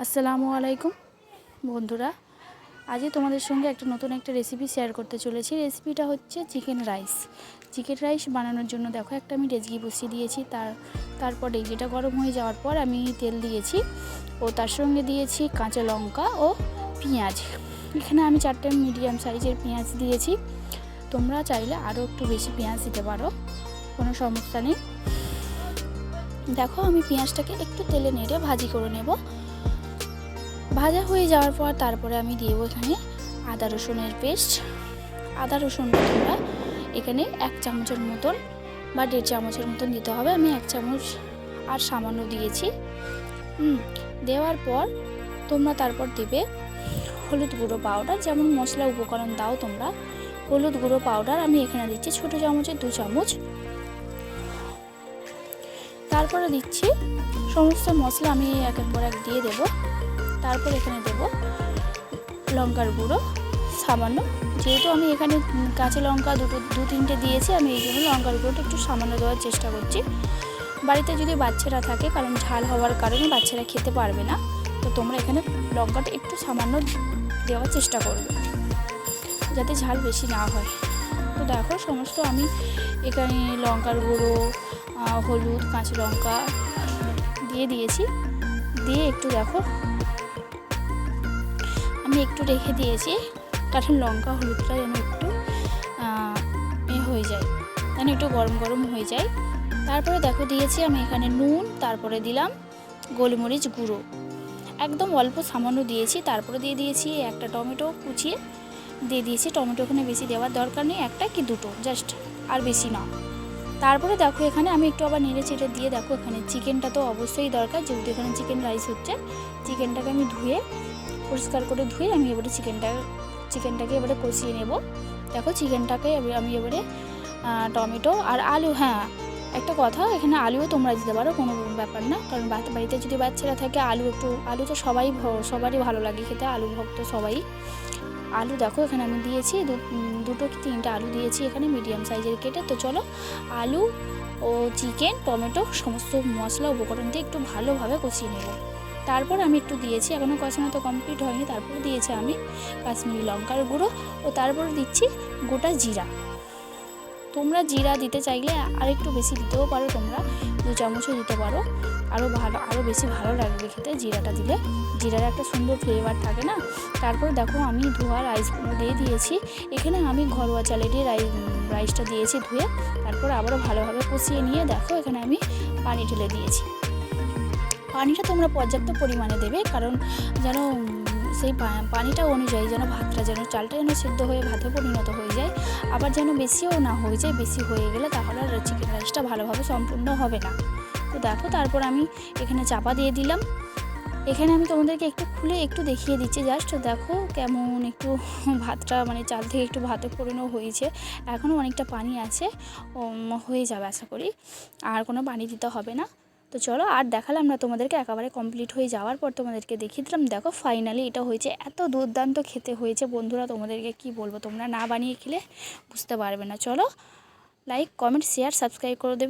আসসালামু আলাইকুম বন্ধুরা, আজই তোমাদের সঙ্গে নতুন একটা রেসিপি শেয়ার করতে চলেছি। রেসিপিটা হচ্ছে চিকেন রাইস বানানোর জন্য দেখো একটা আমি ডেচকি বসিয়ে দিয়েছি। তারপর ডেচকিটা গরম হয়ে যাওয়ার পর আমি তেল দিয়েছি ও তার সঙ্গে দিয়েছি কাঁচা লঙ্কা ও পেঁয়াজ। এখানে আমি 4টে মিডিয়াম সাইজের পেঁয়াজ দিয়েছি। তোমরা চাইলে আরও একটু বেশি পেঁয়াজ দিতে পারো, কোনো সমস্যা নেই। দেখো আমি পেঁয়াজটাকে একটু তেলে নেড়ে ভাজি করে নেব। ভাজা হয়ে যাওয়ার পর তারপরে আমি দেব এখানে আদা রসুনের পেস্ট। আদা রসুনটা তোমরা এখানে 1 চামচের মতন বা 1.5 চামচের মতন দিতে হবে। আমি 1 চামচ আর সামান্য দিয়েছি। দেওয়ার পর তোমরা তারপর দেবে হলুদ গুঁড়ো পাউডার, যেমন মশলা উপকরণ দাও তোমরা। হলুদ গুঁড়ো পাউডার আমি এখানে দিচ্ছি ছোটো চামচের 2 চামচ। তারপরে দিচ্ছি সমস্ত মশলা আমি একের পর এক দিয়ে দেবো। তারপর এখানে দেব লঙ্কার গুঁড়ো সামান্য, যেহেতু আমি এখানে কাঁচা লঙ্কা 2-3টে দিয়েছি, আমি এই জন্য লঙ্কার গুঁড়োটা একটু সামান্য দেওয়ার চেষ্টা করছি। বাড়িতে যদি বাচ্চারা থাকে, কারণ ঝাল হওয়ার কারণে বাচ্চারা খেতে পারবে না, তো তোমরা এখানে লঙ্কাটা একটু সামান্য দেওয়ার চেষ্টা করবে যাতে ঝাল বেশি না হয়। তো দেখো সমস্ত আমি এখানে লঙ্কার গুঁড়ো, হলুদ, কাঁচা লঙ্কা দিয়ে দিয়েছি। দিয়ে একটু দেখো আমি একটু রেখে দিয়েছি, কারণ লঙ্কা হলুদটা যেন একটু হয়ে যায়, যেন একটু গরম গরম হয়ে যায়। তারপরে দেখো দিয়েছি আমি এখানে নুন, তারপরে দিলাম গোলমরিচ গুঁড়ো, একদম অল্প সামান্য দিয়েছি। তারপরে দিয়ে দিয়েছি একটা টমেটো কুচিয়ে দিয়ে দিয়েছি। টমেটো ওখানে বেশি দেওয়ার দরকার নেই, 1টা কি 2টো জাস্ট, আর বেশি না। তারপরে দেখো এখানে আমি একটু আবার নেড়ে চেড়ে দিয়ে দেখো এখানে চিকেনটা তো অবশ্যই দরকার, যেহেতু এখানে চিকেন রাইস হচ্ছে। চিকেনটাকে আমি পরিষ্কার করে ধুয়ে আমি এবারে চিকেনটাকে এবারে কষিয়ে নেব। দেখো চিকেনটাকে আমি এবারে টমেটো আর আলু, হ্যাঁ একটা কথা, এখানে আলুও তোমরা দিতে পারো, কোনো ব্যাপার না, কারণ বাড়িতে যদি বাচ্চারা থাকে আলু তো সবারই ভালো লাগে খেতে, আলু ভক্ত সবাই। আলু দেখো এখানে আমি দিয়েছি 2টো কি 3টে আলু দিয়েছি এখানে মিডিয়াম সাইজের কেটে। তো চলো আলু ও চিকেন, টমেটো সমস্ত মশলা উপকরণ দিয়ে একটু ভালোভাবে কষিয়ে নেব। তারপর আমি একটু দিয়েছি, এখনও কষানো তো কমপ্লিট হয়নি, তারপর দিয়েছি আমি কাশ্মীরি লঙ্কার গুঁড়ো ও তারপর দিচ্ছি গোটা জিরা। তোমরা জিরা দিতে চাইলে আর একটু বেশি দিতেও পারো, তোমরা 2 চামচও দিতে পারো, আরও বেশি ভালো লাগবে খেতে জিরাটা দিলে। জিরার একটা সুন্দর ফ্লেভার থাকে না। তারপর দেখো আমি ধোয়া রাইসগুলো দিয়ে দিয়েছি। এখানে আমি ঘরোয়া চালেরই রাইসটা দিয়েছি ধুয়ে। তারপর আবারও ভালোভাবে কষিয়ে নিয়ে দেখো এখানে আমি পানি ঢেলে দিয়েছি। পানিটা তোমরা পর্যাপ্ত পরিমাণে দেবে, কারণ যেন সেই পানিটা অনুযায়ী যেন চালটা যেন সিদ্ধ হয়ে ভাতে পরিণত হয়ে যায়, আবার যেন বেশিও না হয়ে যায়। বেশি হয়ে গেলে তাহলে আর চিকেন রাইসটা ভালোভাবে সম্পূর্ণ হবে না। তো দেখো তারপর আমি এখানে চাপা দিয়ে দিলাম। এখানে আমি তোমাদেরকে একটু খুলে একটু দেখিয়ে দিচ্ছি, জাস্ট দেখো কেমন একটু ভাতটা চাল থেকে একটু ভাতে পরিণত হয়েছে। এখনও অনেকটা পানি আছে, হয়ে যাবে আশা করি, আর কোনো পানি দিতে হবে না। তো চলো আর দেখালাম না তোমাদেরকে, একেবারে কমপ্লিট হয়ে যাওয়ার পর তোমাদেরকে দেখিয়ে দিলাম। দেখো ফাইনালি এটা হয়েছে, এত দুর্দান্ত খেতে হয়েছে বন্ধুরা, তোমাদেরকে কি বলবো, তোমরা না বানিয়ে খেলে বুঝতে পারবে না। চলো লাইক, কমেন্ট, শেয়ার, সাবস্ক্রাইব করে দেবে।